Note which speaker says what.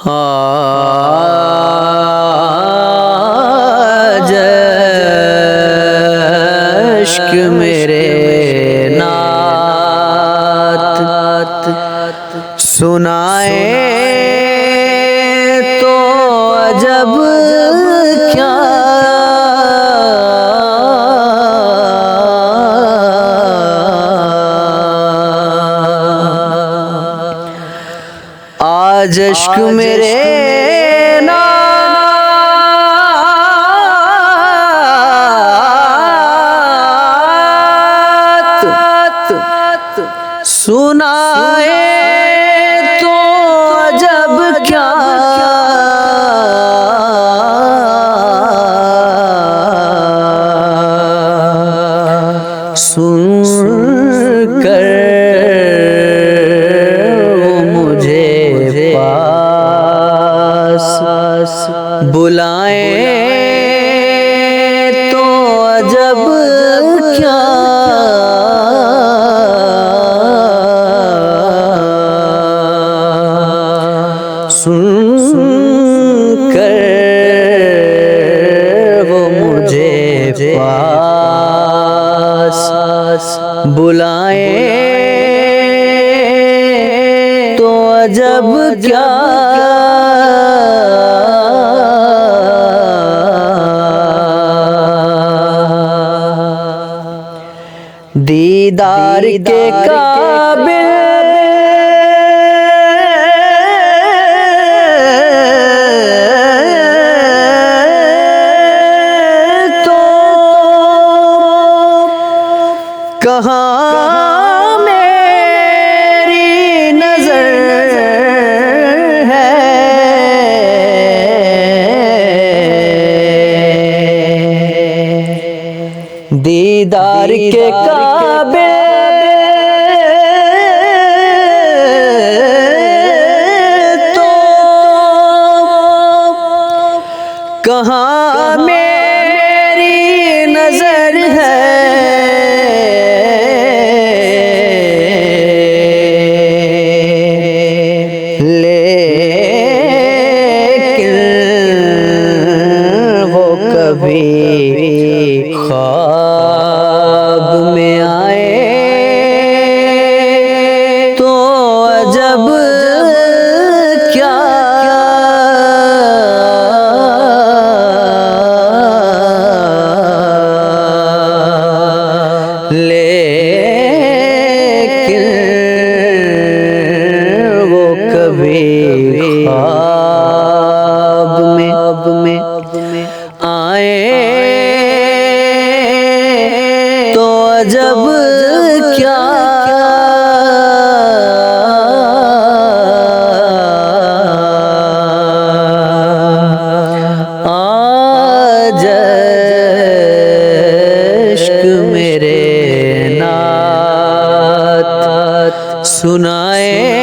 Speaker 1: आज अश्क मेरे नात सुनाए तो अजब क्या आज अश्क मेरे नात सुनाए तो अजब क्या सुन कर बुलाए तो अजब क्या सुन कर वो मुझे पास बुलाए तो अजब क्या दीदार के काबिल तो कहाँ मेरी नजर है दीदार के काबिल तो कहाँ मेरी नजर है लेकिन वो कभी ख्वाब में आए तो अजब क्या लेकिन वो कभी ख्वाब में आए तो अजब क्या आज अश्क मेरे नात सुनाए